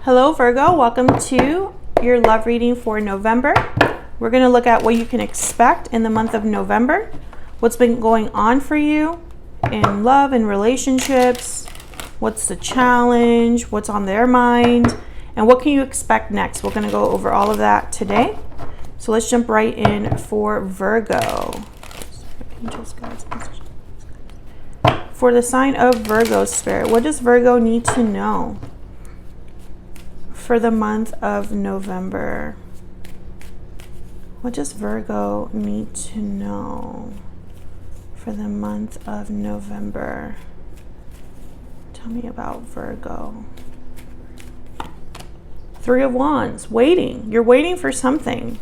Hello Virgo, welcome to your love reading for November. We're going to look at what you can expect in the month of November, what's been going on for you in love and relationships, what's the challenge, what's on their mind, and what can you expect next. We're going to go over all of that today. So let's jump right in for Virgo. For the sign of Virgo, Spirit, what does Virgo need to know for the month of November? What does Virgo need to know for the month of November? Tell me about Virgo. Three of Wands, waiting. You're waiting for something.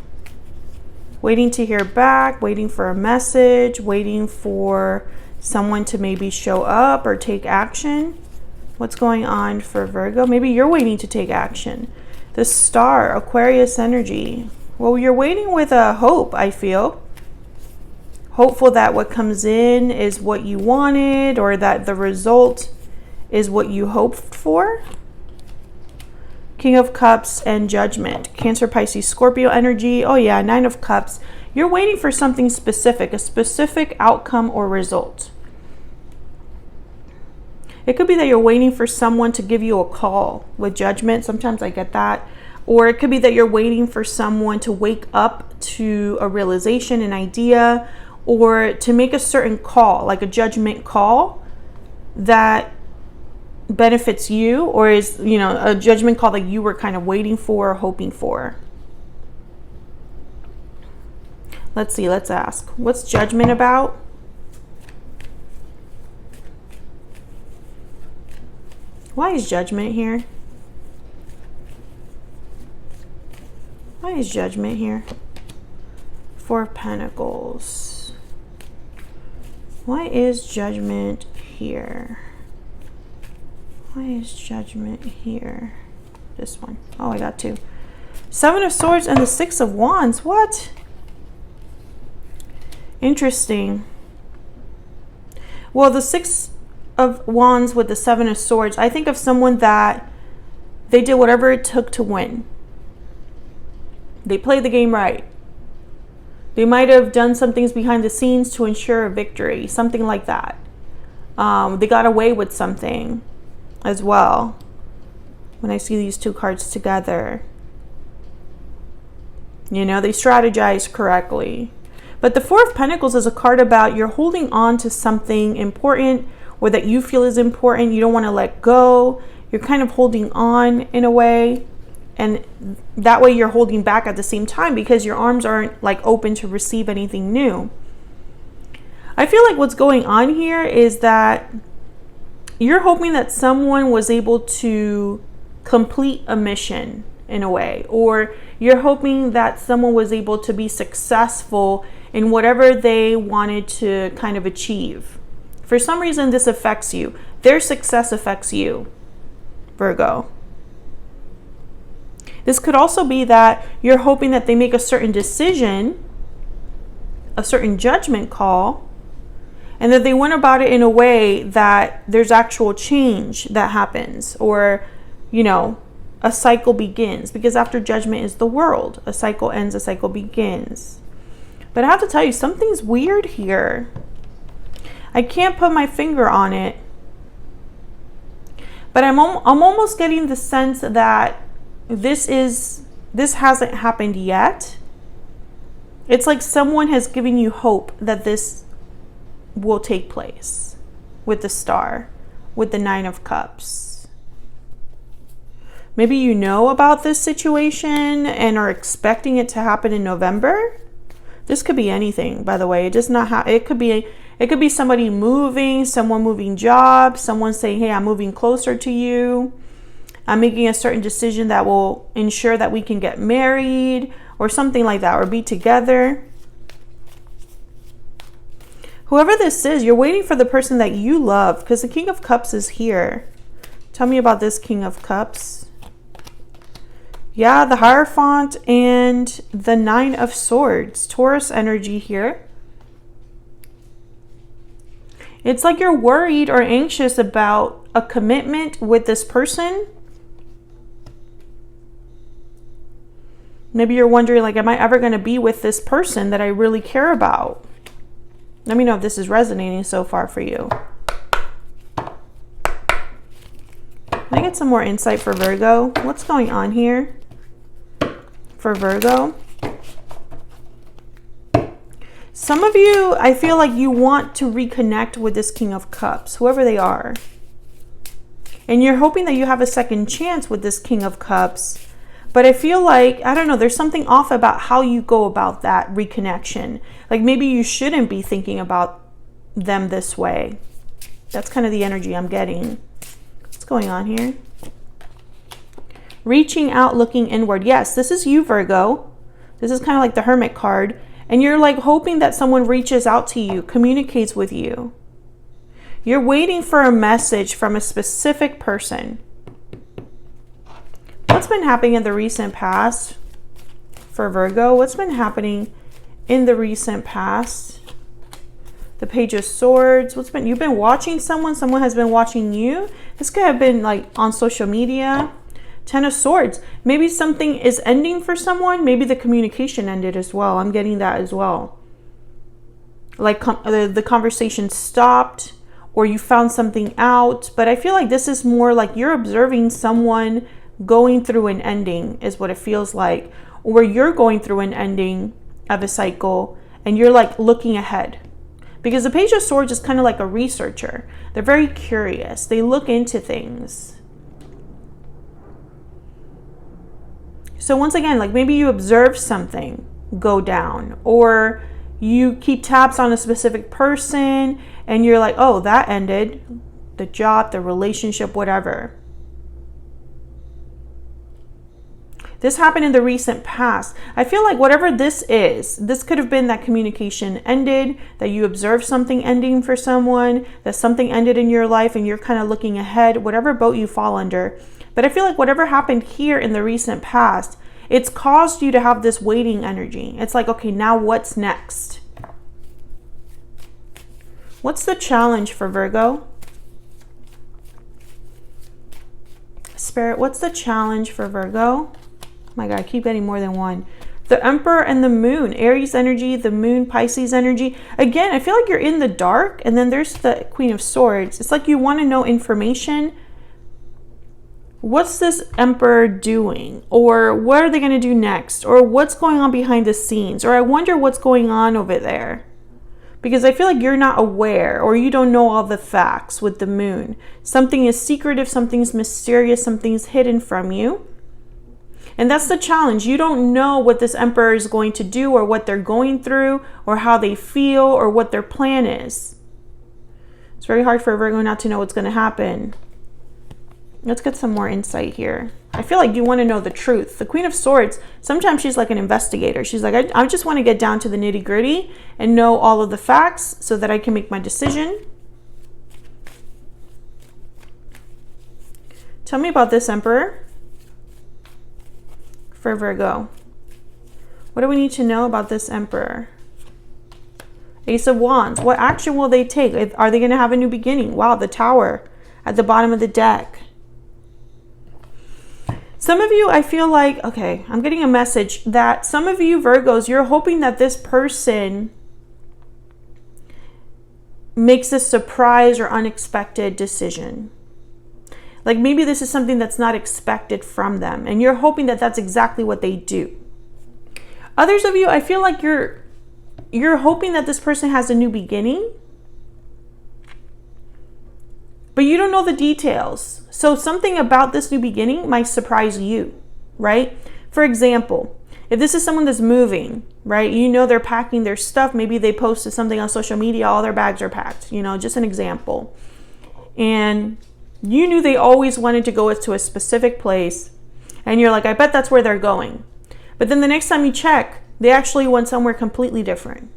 Waiting to hear back, waiting for a message, waiting for someone to maybe show up or take action. What's going on for Virgo? Maybe you're waiting to take action. The Star, Aquarius energy. Well, you're waiting with a hope, I feel. Hopeful that what comes in is what you wanted, or that the result is what you hoped for. King of Cups and Judgment. Cancer, Pisces, Scorpio energy. Oh yeah, Nine of Cups. You're waiting for something specific, a specific outcome or result. It could be that you're waiting for someone to give you a call with Judgment. Sometimes I get that. Or it could be that you're waiting for someone to wake up to a realization, an idea, or to make a certain call, like a judgment call that benefits you, or is, a judgment call that you were kind of waiting for or hoping for. Let's see, let's ask. What's Judgment about? Why is Judgment here? Why is Judgment here? Four of Pentacles. Why is Judgment here? Why is Judgment here? This one. Oh, I got two. Seven of Swords and the Six of Wands. What? Interesting. Well, the Six of Wands with the Seven of Swords, I think of someone that they did whatever it took to win. They played the game right. They might have done some things behind the scenes to ensure a victory, something like that. They got away with something as well when I see these two cards together. They strategized correctly. But the Four of Pentacles is a card about you're holding on to something important, or that you feel is important. You don't want to let go. You're kind of holding on in a way. And that way you're holding back at the same time because your arms aren't like open to receive anything new. I feel like what's going on here is that you're hoping that someone was able to complete a mission in a way, or you're hoping that someone was able to be successful in whatever they wanted to kind of achieve. For some reason, this affects you. Their success affects you, Virgo. This could also be that you're hoping that they make a certain decision, a certain judgment call, and that they went about it in a way that there's actual change that happens, or, a cycle begins. Because after Judgment is the world. A cycle ends, a cycle begins. But I have to tell you, something's weird here. I can't put my finger on it. But I'm almost getting the sense that this hasn't happened yet. It's like someone has given you hope that this will take place with the Star, with the Nine of Cups. Maybe you know about this situation and are expecting it to happen in November. This could be anything, by the way. It does not it could be somebody moving, someone moving jobs, someone saying, "Hey, I'm moving closer to you. I'm making a certain decision that will ensure that we can get married," or something like that, or be together. Whoever this is, you're waiting for the person that you love, because the King of Cups is here. Tell me about this King of Cups. Yeah, the Hierophant and the Nine of Swords. Taurus energy here. It's like you're worried or anxious about a commitment with this person. Maybe you're wondering, like, am I ever going to be with this person that I really care about? Let me know if this is resonating so far for you. Can I get some more insight for Virgo? What's going on here for Virgo? Some of you, I feel like you want to reconnect with this King of Cups, whoever they are. And you're hoping that you have a second chance with this King of Cups. But I feel like, I don't know, there's something off about how you go about that reconnection. Like maybe you shouldn't be thinking about them this way. That's kind of the energy I'm getting. What's going on here? Reaching out, looking inward. Yes, this is you, Virgo. This is kind of like the Hermit card. And you're like hoping that someone reaches out to you, communicates with you. You're waiting for a message from a specific person. What's been happening in the recent past for Virgo? What's been happening in the recent past? The Page of Swords. You've been watching someone has been watching you. This could have been like on social media. Ten of Swords. Maybe something is ending for someone. Maybe the communication ended as well. I'm getting that as well. Like the conversation stopped or you found something out. But I feel like this is more like you're observing someone going through an ending is what it feels like. Or you're going through an ending of a cycle and you're like looking ahead. Because the Page of Swords is kind of like a researcher. They're very curious. They look into things. So once again, like maybe you observe something go down or you keep tabs on a specific person and you're like, oh, that ended. The job, the relationship, whatever. This happened in the recent past. I feel like whatever this is, this could have been that communication ended, that you observed something ending for someone, that something ended in your life and you're kind of looking ahead, whatever boat you fall under. But I feel like whatever happened here in the recent past, it's caused you to have this waiting energy. It's like, okay, now what's next? What's the challenge for Virgo? Spirit, what's the challenge for Virgo? My God, I keep getting more than one. The Emperor and the Moon, Aries energy, the Moon, Pisces energy. Again, I feel like you're in the dark and then there's the Queen of Swords. It's like you want to know information. What's this Emperor doing? Or what are they going to do next? Or what's going on behind the scenes? Or I wonder what's going on over there. Because I feel like you're not aware or you don't know all the facts with the Moon. Something is secretive, something's mysterious, something's hidden from you. And that's the challenge. You don't know what this Emperor is going to do or what they're going through or how they feel or what their plan is. It's very hard for Virgo not to know what's going to happen. Let's get some more insight here. I feel like you want to know the truth. The Queen of Swords, sometimes she's like an investigator. She's like, I just want to get down to the nitty gritty and know all of the facts so that I can make my decision. Tell me about this Emperor for Virgo. What do we need to know about this Emperor? Ace of Wands. What action will they take? Are they going to have a new beginning? Wow, the Tower at the bottom of the deck. Some of you, I feel like, okay, I'm getting a message that some of you Virgos, you're hoping that this person makes a surprise or unexpected decision. Like maybe this is something that's not expected from them and you're hoping that that's exactly what they do. Others of you, I feel like you're hoping that this person has a new beginning, but you don't know the details. So something about this new beginning might surprise you, right? For example, if this is someone that's moving, right? You know they're packing their stuff. Maybe they posted something on social media, all their bags are packed, you know, just an example. And you knew they always wanted to go to a specific place. And you're like, I bet that's where they're going. But then the next time you check, they actually went somewhere completely different.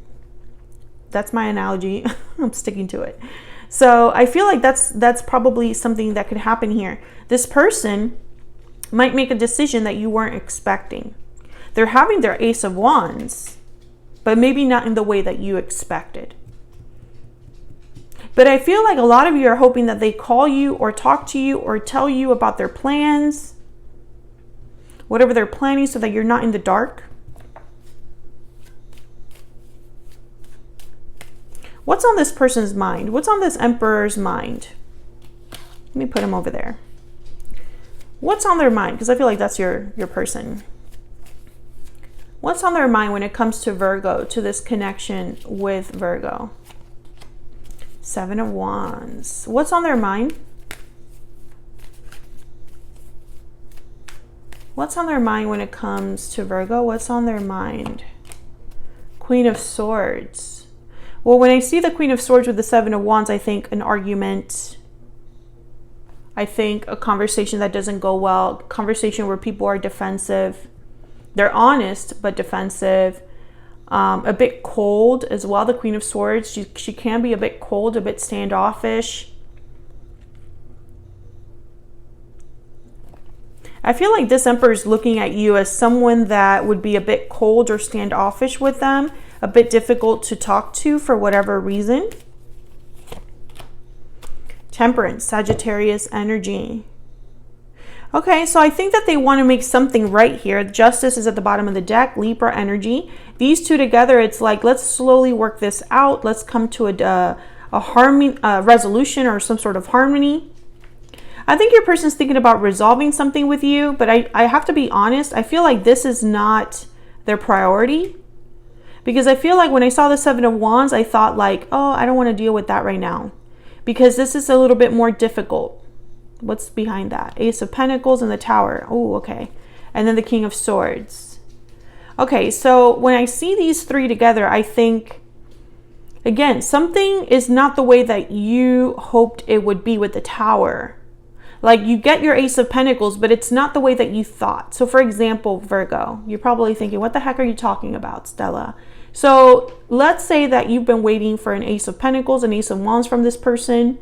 That's my analogy. I'm sticking to it. So I feel like that's probably something that could happen here. This person might make a decision that you weren't expecting. They're having their Ace of Wands, but maybe not in the way that you expected. But I feel like a lot of you are hoping that they call you or talk to you or tell you about their plans. whatever they're planning, so that you're not in the dark. What's on this person's mind? What's on this Emperor's mind? Let me put him over there. What's on their mind? Because I feel like that's your person. What's on their mind when it comes to Virgo, to this connection with Virgo? Seven of Wands. What's on their mind? What's on their mind when it comes to Virgo? What's on their mind? Queen of Swords. Well, when I see the Queen of Swords with the Seven of Wands, I think an argument. I think a conversation that doesn't go well. Conversation where people are defensive. They're honest, but defensive. A bit cold as well. The Queen of Swords. She can be a bit cold, a bit standoffish. I feel like this Emperor is looking at you as someone that would be a bit cold or standoffish with them. A bit difficult to talk to for whatever reason. Temperance, Sagittarius energy. Okay, so I think that they want to make something right here. Justice is at the bottom of the deck, Libra energy. These two together, it's like, let's slowly work this out. Let's come to a harmony, resolution or some sort of harmony. I think your person's thinking about resolving something with you, but I have to be honest. I feel like this is not their priority. Because I feel like when I saw the Seven of Wands, I thought like, oh, I don't want to deal with that right now. Because this is a little bit more difficult. What's behind that? Ace of Pentacles and the Tower. Oh, okay. And then the King of Swords. Okay, so when I see these three together, I think, again, something is not the way that you hoped it would be with the Tower. Like, you get your Ace of Pentacles, but it's not the way that you thought. So, for example, Virgo, you're probably thinking, what the heck are you talking about, Stella? So, let's say that you've been waiting for an Ace of Pentacles, an Ace of Wands from this person.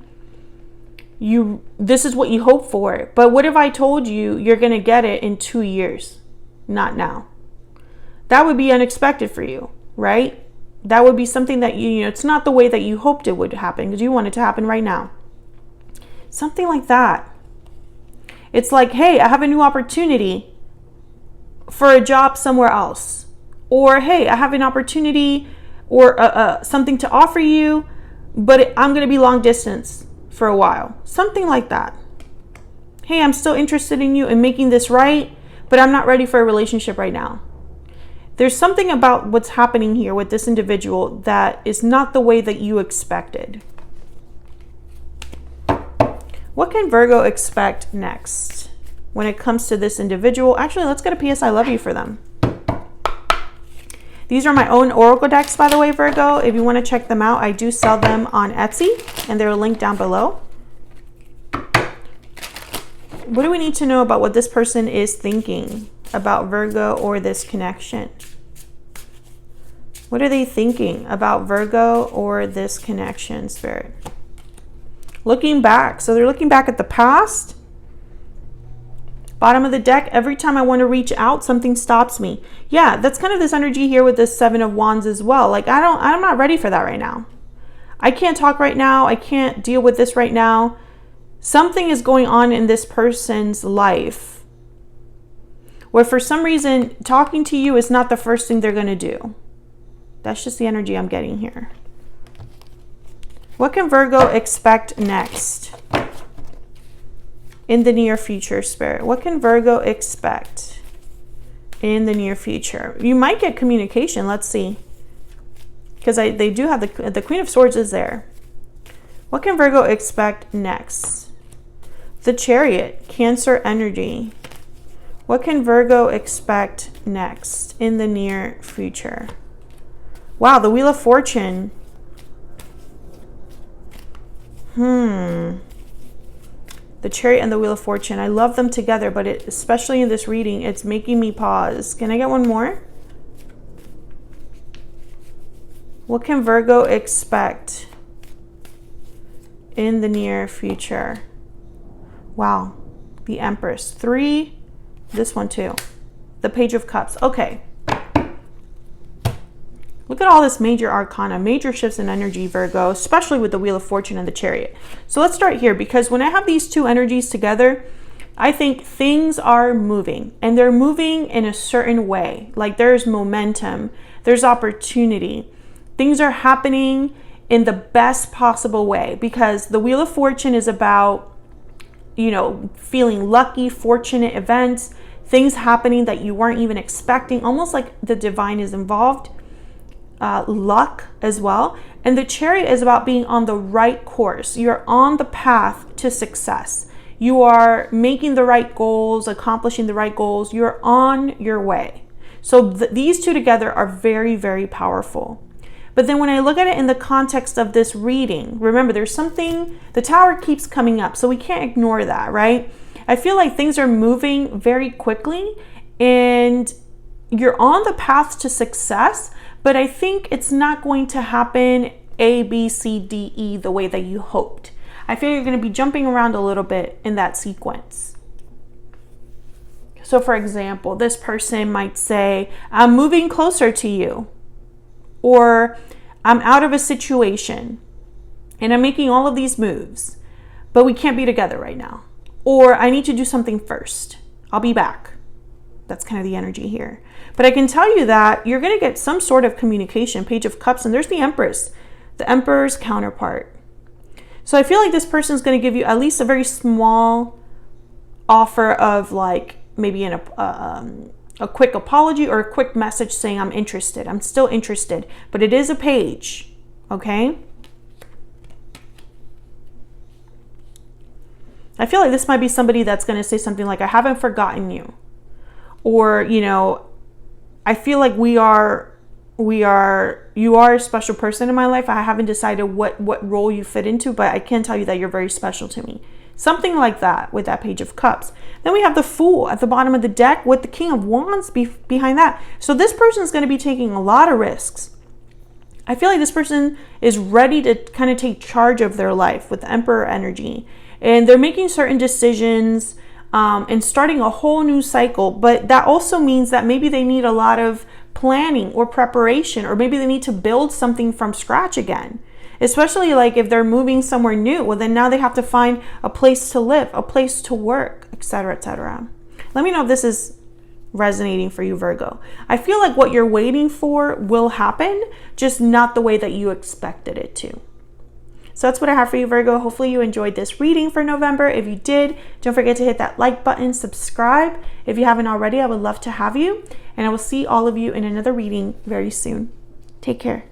This is what you hope for. But what if I told you you're going to get it in 2 years? Not now. That would be unexpected for you, right? That would be something that you know, it's not the way that you hoped it would happen because you want it to happen right now. Something like that. It's like, hey, I have a new opportunity for a job somewhere else. Or, hey, I have an opportunity or something to offer you, but I'm going to be long distance for a while. Something like that. Hey, I'm still interested in you and making this right, but I'm not ready for a relationship right now. There's something about what's happening here with this individual that is not the way that you expected. What can Virgo expect next when it comes to this individual? Actually, let's get a PS I love you for them. These are my own Oracle decks, by the way, Virgo. If you want to check them out, I do sell them on Etsy, and they're linked down below. What do we need to know about what this person is thinking about Virgo or this connection? What are they thinking about Virgo or this connection, Spirit? Looking back. So they're looking back at the past. Bottom of the deck, every time I want to reach out, something stops me. Yeah, that's kind of this energy here with this Seven of Wands as well. Like, I'm not ready for that right now. I can't talk right now. I can't deal with this right now. Something is going on in this person's life where for some reason talking to you is not the first thing they're going to do. That's just the energy I'm getting here. What can Virgo expect next in the near future, Spirit? What can Virgo expect in the near future? You might get communication. Let's see. Because they do have the Queen of Swords is there. What can Virgo expect next? The Chariot, Cancer energy. What can Virgo expect next in the near future? Wow, the Wheel of Fortune. The Chariot and the Wheel of Fortune. I love them together, but especially in this reading, it's making me pause. Can I get one more? What can Virgo expect in the near future? Wow. The Empress. 3. This one too. The Page of Cups. Okay. Look at all this major arcana, major shifts in energy, Virgo, especially with the Wheel of Fortune and the Chariot. So let's start here, because when I have these two energies together, I think things are moving, and they're moving in a certain way. Like there's momentum, there's opportunity. Things are happening in the best possible way, because the Wheel of Fortune is about, you know, feeling lucky, fortunate events, things happening that you weren't even expecting, almost like the divine is involved, luck as well. And the Chariot is about being on the right course. You're on the path to success. You are making the right goals, accomplishing the right goals. You're on your way. So these two together are very, very powerful. But then when I look at it in the context of this reading, remember there's something, the Tower keeps coming up, so we can't ignore that, right? I feel like things are moving very quickly and you're on the path to success, but I think it's not going to happen A, B, C, D, E the way that you hoped. I feel you're going to be jumping around a little bit in that sequence. So for example, this person might say, I'm moving closer to you, or I'm out of a situation and I'm making all of these moves, but we can't be together right now. Or I need to do something first. I'll be back. That's kind of the energy here. But I can tell you that you're going to get some sort of communication. Page of Cups, and there's the Empress, the Emperor's counterpart. So I feel like this person is going to give you at least a very small offer of like maybe a quick apology or a quick message saying I'm interested. I'm still interested, but it is a page, okay? I feel like this might be somebody that's going to say something like, I haven't forgotten you. Or, you know, I feel like you are a special person in my life. I haven't decided what role you fit into, but I can tell you that you're very special to me. Something like that with that Page of Cups. Then we have the Fool at the bottom of the deck with the King of Wands behind that. So this person is going to be taking a lot of risks. I feel like this person is ready to kind of take charge of their life with the Emperor energy. And they're making certain decisions and starting a whole new cycle. But that also means that maybe they need a lot of planning or preparation, or maybe they need to build something from scratch again. Especially like if they're moving somewhere new, well then now they have to find a place to live, a place to work, etc., etc. Let me know if this is resonating for you, Virgo. I feel like what you're waiting for will happen, just not the way that you expected it to. So that's what I have for you, Virgo. Hopefully you enjoyed this reading for November. If you did, don't forget to hit that like button, subscribe. If you haven't already, I would love to have you. And I will see all of you in another reading very soon. Take care.